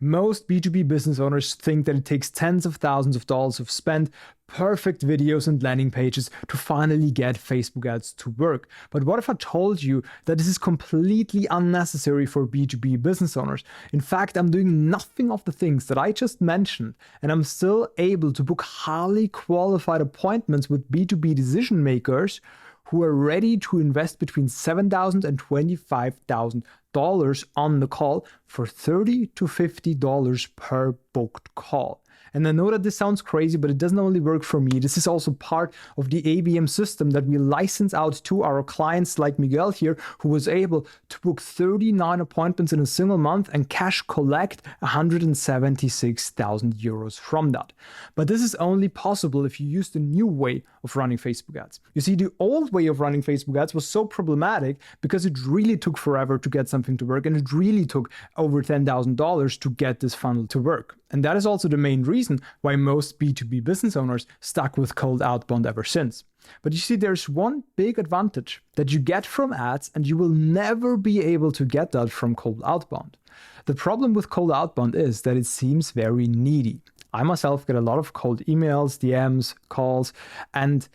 Most B2B business owners think that it takes tens of thousands of dollars of spend, perfect videos and landing pages to finally get Facebook ads to work. But what if I told you that this is completely unnecessary for B2B business owners? In fact, I'm doing nothing of the things that I just mentioned, and I'm still able to book highly qualified appointments with B2B decision makers who are ready to invest between $7,000 and $25,000 on the call for $30 to $50 per booked call. And I know that this sounds crazy, but it doesn't only work for me. This is also part of the ABM system that we license out to our clients like Miguel here, who was able to book 39 appointments in a single month and cash collect 176,000 euros from that. But this is only possible if you use the new way of running Facebook ads. You see, the old way of running Facebook ads was so problematic because it really took forever to get something to work, and it really took over $10,000 to get this funnel to work. And that is also the main reason why most B2B business owners stuck with cold outbound ever since. But you see, there's one big advantage that you get from ads, and you will never be able to get that from cold outbound. The problem with cold outbound is that it seems very needy. I myself get a lot of cold emails, DMs, calls, and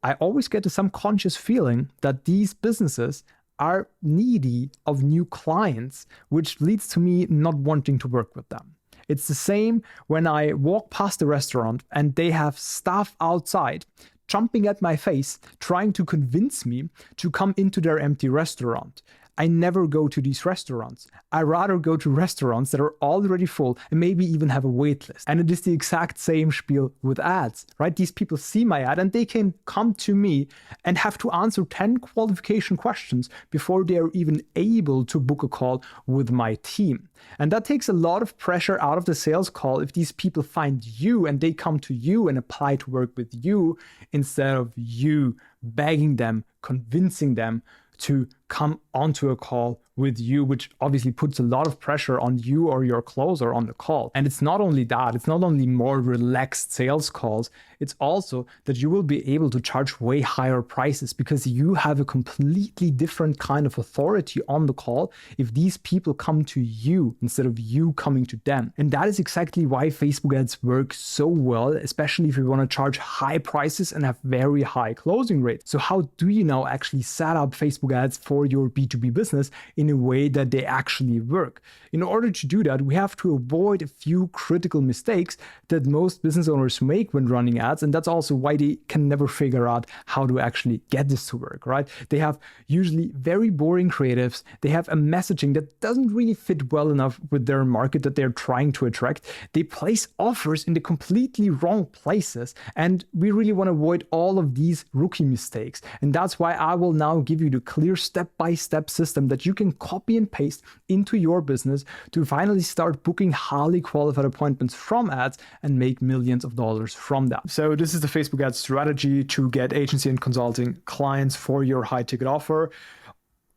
I always get the subconscious feeling that these businesses are needy of new clients, which leads to me not wanting to work with them. It's the same when I walk past a restaurant and they have staff outside jumping at my face, trying to convince me to come into their empty restaurant. I never go to these restaurants. I rather go to restaurants that are already full and maybe even have a wait list. And it is the exact same spiel with ads, right? These people see my ad and they can come to me and have to answer 10 qualification questions before they are even able to book a call with my team. And that takes a lot of pressure out of the sales call if these people find you and they come to you and apply to work with you instead of you begging them, convincing them to come onto a call with you, which obviously puts a lot of pressure on you or your closer on the call. And it's not only that, it's not only more relaxed sales calls, it's also that you will be able to charge way higher prices because you have a completely different kind of authority on the call if these people come to you instead of you coming to them. And that is exactly why Facebook ads work so well, especially if you want to charge high prices and have very high closing rates. So how do you now actually set up Facebook ads for your B2B business in a way that they actually work? In order to do that, we have to avoid a few critical mistakes that most business owners make when running ads. And that's also why they can never figure out how to actually get this to work, right? They have usually very boring creatives. They have a messaging that doesn't really fit well enough with their market that they're trying to attract. They place offers in the completely wrong places. And we really want to avoid all of these rookie mistakes. And that's why I will now give you the clear step-by-step system that you can copy and paste into your business to finally start booking highly qualified appointments from ads and make millions of dollars from that. So this is the Facebook ad strategy to get agency and consulting clients for your high ticket offer.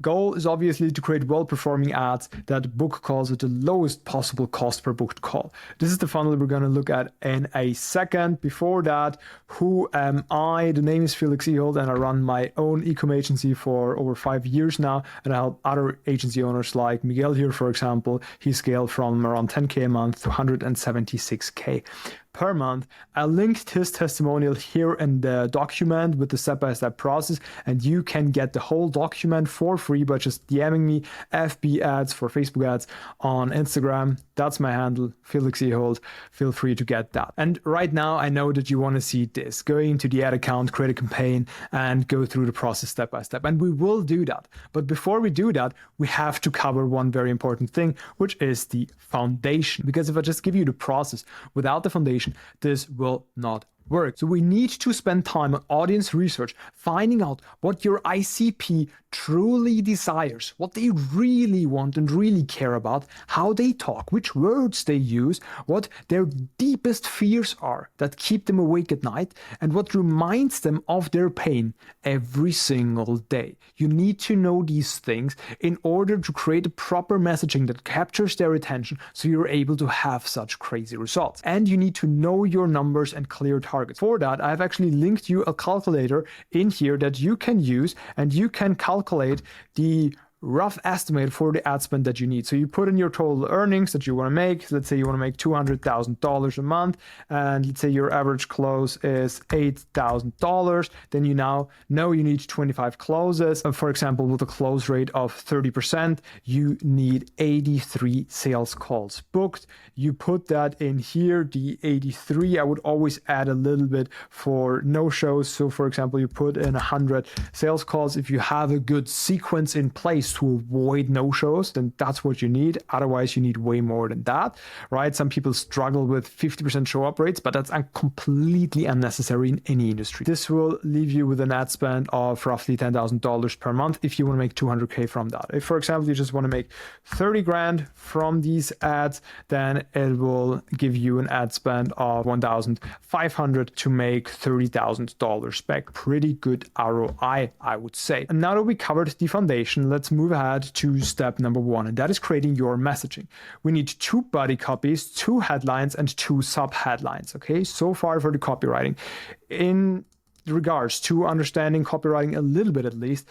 Goal is obviously to create well-performing ads that book calls at the lowest possible cost per booked call. This is the funnel we're going to look at in a second. Before that, who am I? The name is Felix Ehold, and I run my own e-com agency for over 5 years now, and I help other agency owners like Miguel here, for example. He scaled from around 10K a month to 176K per month. I linked his testimonial here in the document with the step-by-step process, and you can get the whole document for free by just DMing me FB ads for Facebook ads on Instagram. That's my handle, Felix Ehold. Feel free to get that. And right now, I know that you want to see this. Go into the ad account, create a campaign, and go through the process step by step. And we will do that. But before we do that, we have to cover one very important thing, which is the foundation. Because if I just give you the process without the foundation, this will not work. So we need to spend time on audience research, finding out what your ICP truly desires, what they really want and really care about, how they talk, which words they use, what their deepest fears are that keep them awake at night, and what reminds them of their pain every single day. You need to know these things in order to create a proper messaging that captures their attention so you're able to have such crazy results. And you need to know your numbers and clear targets. For that, I've actually linked you a calculator in here that you can use, and you can calculate the rough estimate for the ad spend that you need. So you put in your total earnings that you want to make. Let's say you want to make $200,000 a month, and let's say your average close is $8,000. Then you now know you need 25 closes. For example, with a close rate of 30%, you need 83 sales calls booked. You put that in here, the 83. I would always add a little bit for no-shows. So for example, you put in 100 sales calls. If you have a good sequence in place to avoid no-shows, then that's what you need. Otherwise, you need way more than that, right? Some people struggle with 50% show-up rates, but that's completely unnecessary in any industry. This will leave you with an ad spend of roughly $10,000 per month if you want to make 200K from that. If, for example, you just want to make 30 grand from these ads, then it will give you an ad spend of $1,500 to make $30,000 back. Pretty good ROI, I would say. And now that we covered the foundation, let's move ahead to step number 1, and that is creating your messaging. We need 2 body copies, 2 headlines, and 2 sub-headlines, okay? So far for the copywriting. In regards to understanding copywriting a little bit at least,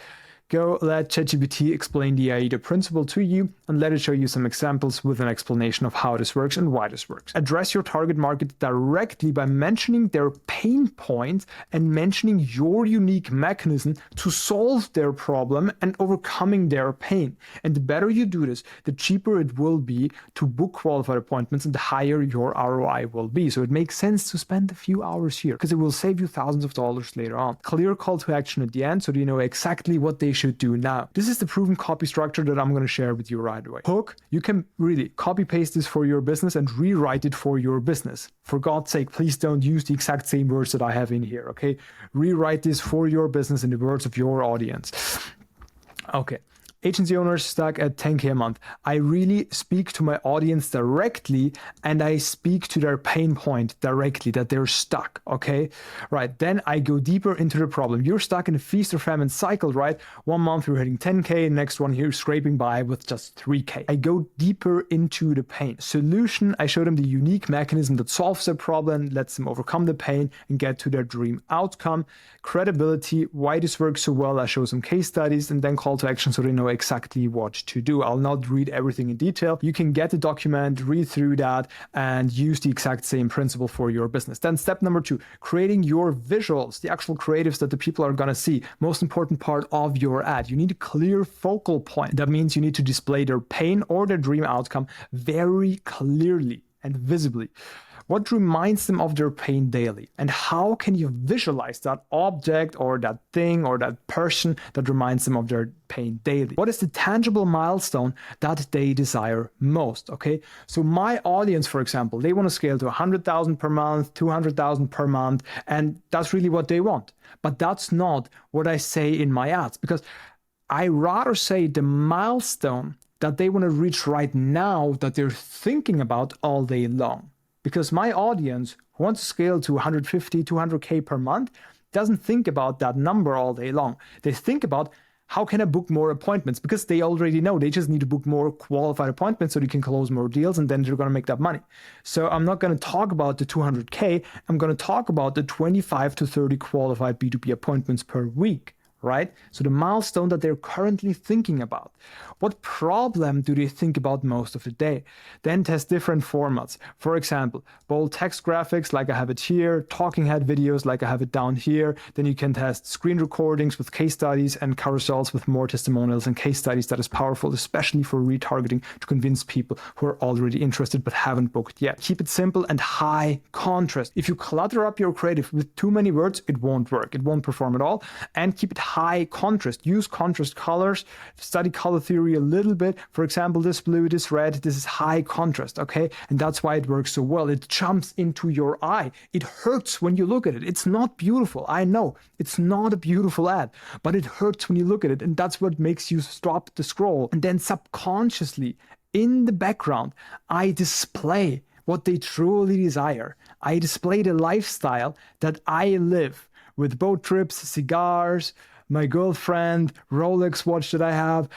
go let ChatGPT explain the AIDA principle to you and let it show you some examples with an explanation of how this works and why this works. Address your target market directly by mentioning their pain points and mentioning your unique mechanism to solve their problem and overcoming their pain. And the better you do this, the cheaper it will be to book qualified appointments and the higher your ROI will be. So it makes sense to spend a few hours here because it will save you thousands of dollars later on. Clear call to action at the end so that you know exactly what they should do now. This is the proven copy structure that I'm going to share with you right away. Hook, you can really copy paste this for your business and rewrite it for your business. For God's sake, please don't use the exact same words that I have in here, okay? Rewrite this for your business in the words of your audience. Okay. Agency owners stuck at 10K a month. I really speak to my audience directly and I speak to their pain point directly, that they're stuck, okay? Right, then I go deeper into the problem. You're stuck in a feast or famine cycle, right? 1 month you're hitting 10K, next one you're scraping by with just 3K. I go deeper into the pain. Solution, I show them the unique mechanism that solves their problem, lets them overcome the pain and get to their dream outcome. Credibility, why this works so well, I show some case studies and then call to action so they know exactly what to do. I'll not read everything in detail. You can get the document, read through that, and use the exact same principle for your business. Then step number 2, creating your visuals, the actual creatives that the people are going to see. Most important part of your ad. You need a clear focal point. That means you need to display their pain or their dream outcome very clearly and visibly. What reminds them of their pain daily? And how can you visualize that object or that thing or that person that reminds them of their pain daily? What is the tangible milestone that they desire most? Okay, so my audience, for example, they want to scale to 100,000 per month, 200,000 per month, and that's really what they want. But that's not what I say in my ads, because I rather say the milestone that they want to reach right now that they're thinking about all day long. Because my audience who wants to scale to 150, 200K per month doesn't think about that number all day long. They think about how can I book more appointments, because they already know they just need to book more qualified appointments so they can close more deals and then they're going to make that money. So I'm not going to talk about the 200K. I'm going to talk about the 25 to 30 qualified B2B appointments per week. Right? So the milestone that they're currently thinking about. What problem do they think about most of the day? Then test different formats. For example, bold text graphics like I have it here, talking head videos like I have it down here. Then you can test screen recordings with case studies and carousels with more testimonials and case studies. That is powerful, especially for retargeting to convince people who are already interested but haven't booked yet. Keep it simple and high contrast. If you clutter up your creative with too many words, it won't work. It won't perform at all. And keep it high contrast. Use contrast colors. Study color theory a little bit. For example, this blue, this red, this is high contrast, okay? And that's why it works so well. It jumps into your eye. It hurts when you look at it. It's not beautiful. I know it's not a beautiful ad, but it hurts when you look at it. And that's what makes you stop the scroll. And then subconsciously, in the background, I display what they truly desire. I display the lifestyle that I live with boat trips, cigars, my girlfriend, Rolex watch that I have,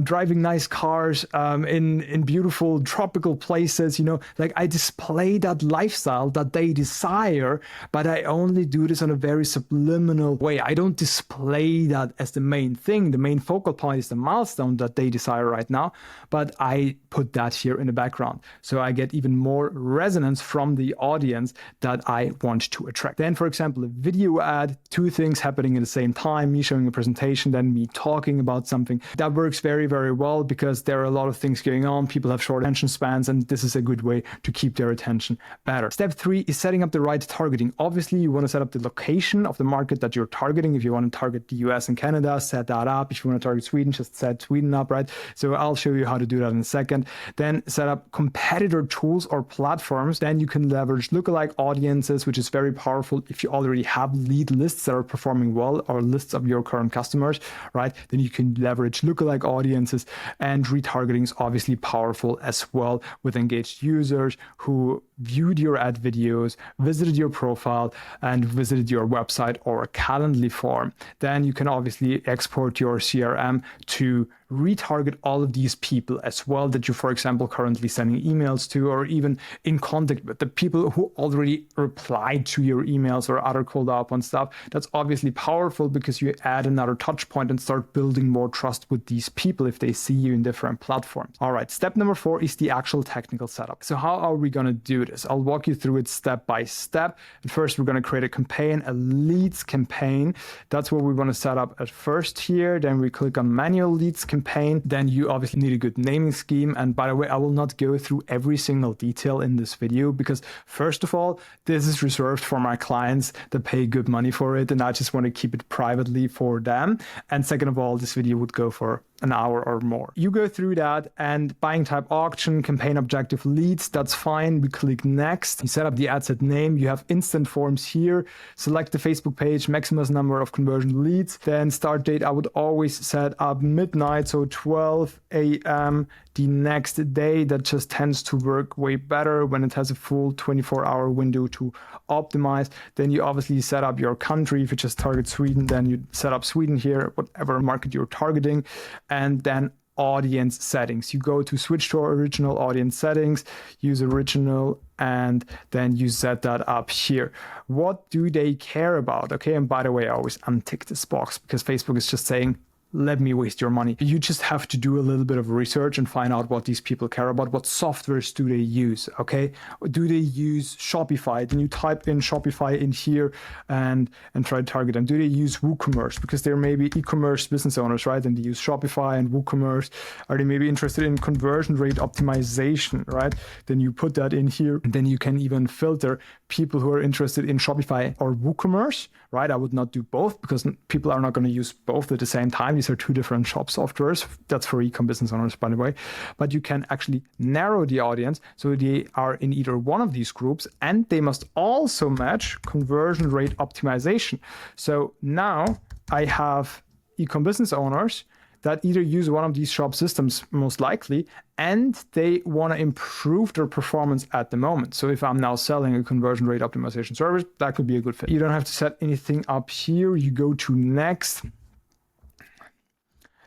driving nice cars, in beautiful tropical places, like I display that lifestyle that they desire, but I only do this on a very subliminal way. I don't display that as the main thing. The main focal point is the milestone that they desire right now, but I put that here in the background. So I get even more resonance from the audience that I want to attract. Then, for example, a video ad, two things happening at the same time, me showing a presentation, then me talking about something. That works very, very well because there are a lot of things going on. People have short attention spans, and this is a good way to keep their attention better. Step 3 is setting up the right targeting. Obviously, you want to set up the location of the market that you're targeting. If you want to target the US and Canada, set that up. If you want to target Sweden, just set Sweden up, right? So I'll show you how to do that in a second. Then set up competitor tools or platforms. Then you can leverage lookalike audiences, which is very powerful if you already have lead lists that are performing well or lists of your current customers, right? Then you can leverage lookalike audiences, and retargeting is obviously powerful as well with engaged users who viewed your ad videos, visited your profile, and visited your website or a Calendly form. Then you can obviously export your CRM to retarget all of these people as well that you, for example, currently sending emails to, or even in contact with the people who already replied to your emails or other cold outbound stuff. That's obviously powerful because you add another touch point and start building more trust with these people if they see you in different platforms. All right, step number 4 is the actual technical setup. So how are we going to do this? I'll walk you through it step by step. At first, we're going to create a campaign, a leads campaign. That's what we want to set up at first here. Then we click on manual leads campaign. Then you obviously need a good naming scheme. And by the way, I will not go through every single detail in this video because first of all, this is reserved for my clients that pay good money for it. And I just want to keep it privately for them. And second of all, this video would go for an hour or more. You go through that, and buying type auction, campaign objective leads, that's fine. We click next. You set up the ad set name. You have instant forms here. Select the Facebook page, maximum number of conversion leads. Then start date, I would always set up midnight, so 12 a.m. the next day. That just tends to work way better when it has a full 24-hour window to optimize. Then you obviously set up your country. If you just target Sweden, then you set up Sweden here, whatever market you're targeting. And then audience settings. You go to switch to original audience settings, use original, and then you set that up here. What do they care about? Okay, and by the way, I always untick this box because Facebook is just saying, let me waste your money. You just have to do a little bit of research and find out what these people care about. What softwares do they use? Okay. Do they use Shopify? Then you type in Shopify in here and try to target them. Do they use WooCommerce? Because they're maybe e-commerce business owners, right? And they use Shopify and WooCommerce. Are they maybe interested in conversion rate optimization, right? Then you put that in here. And then you can even filter people who are interested in Shopify or WooCommerce, right? I would not do both because people are not going to use both at the same time. These are two different shop softwares. That's for e-com business owners, by the way. But you can actually narrow the audience so they are in either one of these groups, and they must also match conversion rate optimization. So now I have e-com business owners that either use one of these shop systems most likely, and they want to improve their performance at the moment. So if I'm now selling a conversion rate optimization service, that could be a good fit. You don't have to set anything up here. You go to next.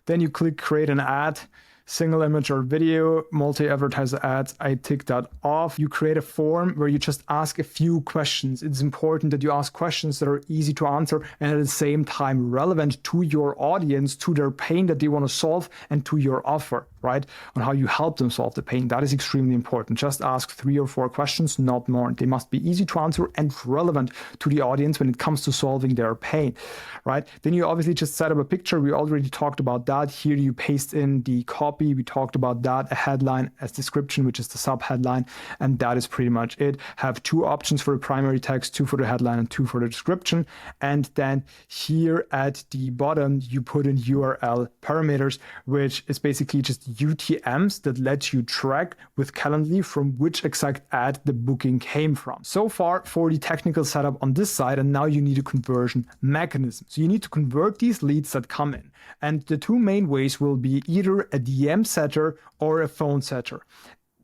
Then you click create an ad, single image or video, multi-advertiser ads. I tick that off. You create a form where you just ask a few questions. It's important that you ask questions that are easy to answer and at the same time relevant to your audience, to their pain that they want to solve, and to your offer, right? On how you help them solve the pain. That is extremely important. Just ask 3 or 4 questions, not more. They must be easy to answer and relevant to the audience when it comes to solving their pain, right? Then you obviously just set up a picture. We already talked about that. Here you paste in the copy. We talked about that, a headline as description, which is the sub headline. And that is pretty much it. Have 2 options for the primary text, 2 for the headline and 2 for the description. And then here at the bottom, you put in URL parameters, which is basically just UTMs that let you track with Calendly from which exact ad the booking came from. So far for the technical setup on this side, and now you need a conversion mechanism. So you need to convert these leads that come in. And the 2 main ways will be either a DM setter or a phone setter.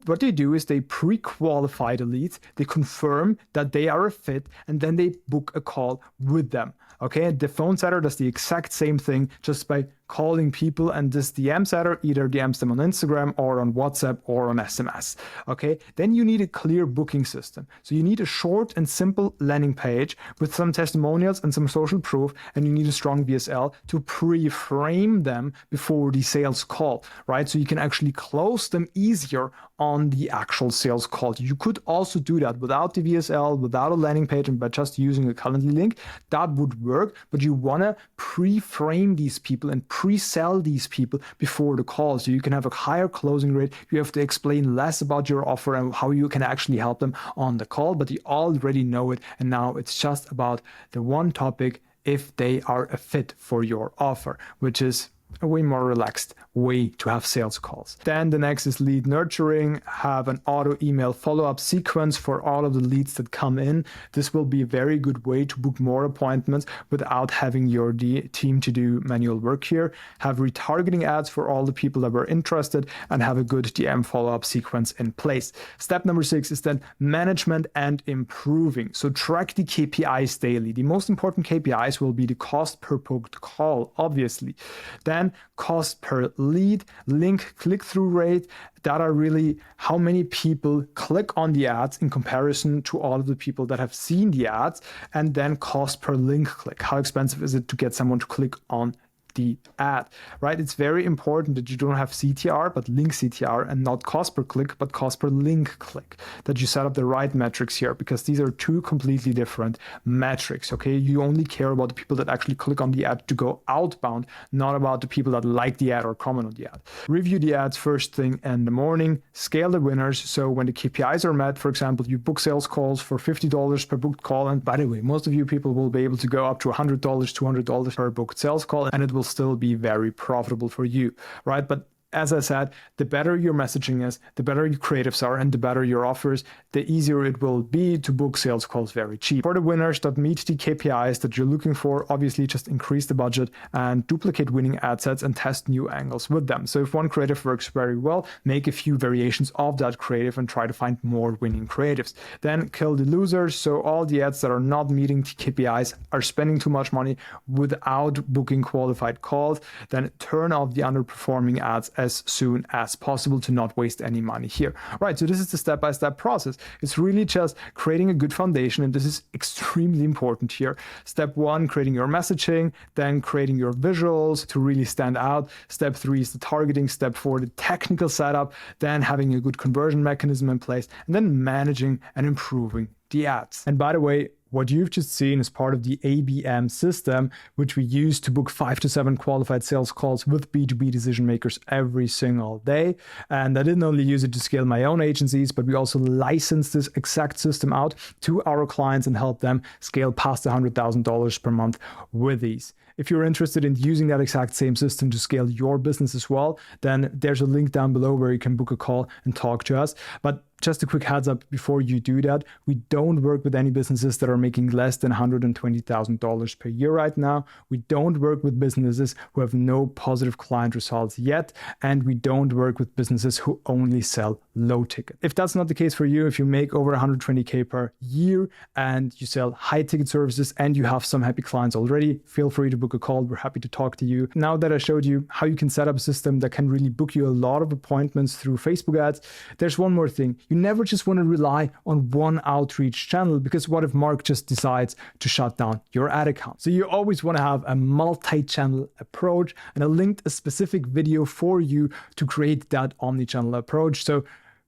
What they do is they pre-qualify the leads, they confirm that they are a fit, and then they book a call with them. Okay, the phone setter does the exact same thing just by calling people, and this DM setter either DMs them on Instagram or on WhatsApp or on SMS. Okay, then you need a clear booking system. So you need a short and simple landing page with some testimonials and some social proof, and you need a strong VSL to pre-frame them before the sales call, right? So you can actually close them easier on the actual sales call. You could also do that without the VSL, without a landing page, and by just using a Calendly link. That would work, but you want to pre-frame these people and pre-sell these people before the call, so you can have a higher closing rate. You have to explain less about your offer and how you can actually help them on the call, but you already know it, and now it's just about the one topic: if they are a fit for your offer, which is a way more relaxed way to have sales calls. Then the next is lead nurturing. Have an auto email follow-up sequence for all of the leads that come in. This will be a very good way to book more appointments without having your team to do manual work here. Have retargeting ads for all the people that were interested, and have a good DM follow-up sequence in place. Step number 6 is then management and improving. So track the KPIs daily. The most important KPIs will be the cost per booked call, obviously. Then cost per lead, link click-through rate. That are really how many people click on the ads in comparison to all of the people that have seen the ads. And then cost per link click. How expensive is it to get someone to click on the ad, right? It's very important that you don't have CTR, but link CTR, and not cost per click, but cost per link click, that you set up the right metrics here, because these are two completely different metrics, okay? You only care about the people that actually click on the ad to go outbound, not about the people that like the ad or comment on the ad. Review the ads first thing in the morning, scale the winners. So when the KPIs are met, for example, you book sales calls for $50 per booked call. And by the way, most of you people will be able to go up to $100, $200 per booked sales call, and it will still be very profitable for you, right? But as I said, the better your messaging is, the better your creatives are, and the better your offers, the easier it will be to book sales calls very cheap. For the winners that meet the KPIs that you're looking for, obviously just increase the budget and duplicate winning ad sets and test new angles with them. So if one creative works very well, make a few variations of that creative and try to find more winning creatives. Then kill the losers. So all the ads that are not meeting the KPIs, are spending too much money without booking qualified calls, then turn off the underperforming ads as soon as possible to not waste any money here. Right, so this is the step-by-step process. It's really just creating a good foundation, and this is extremely important here. Step 1, creating your messaging, then creating your visuals to really stand out. Step 3 is the targeting. Step 4, the technical setup, then having a good conversion mechanism in place, and then managing and improving the ads. And by the way, what you've just seen is part of the ABM system, which we use to book 5 to 7 qualified sales calls with B2B decision makers every single day. And I didn't only use it to scale my own agencies, but we also license this exact system out to our clients and help them scale past $100,000 per month with these. If you're interested in using that exact same system to scale your business as well, then there's a link down below where you can book a call and talk to us. But just a quick heads up before you do that, we don't work with any businesses that are making less than $120,000 per year right now. We don't work with businesses who have no positive client results yet, and we don't work with businesses who only sell low ticket. If that's not the case for you, if you make over 120K per year and you sell high ticket services and you have some happy clients already, feel free to book a call. We're happy to talk to you. Now that I showed you how you can set up a system that can really book you a lot of appointments through Facebook ads, there's one more thing. You never just want to rely on one outreach channel, because what if Mark just decides to shut down your ad account? So you always want to have a multi-channel approach, and I linked a specific video for you to create that omni-channel approach. So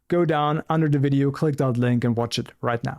go down under the video, click that link and watch it right now.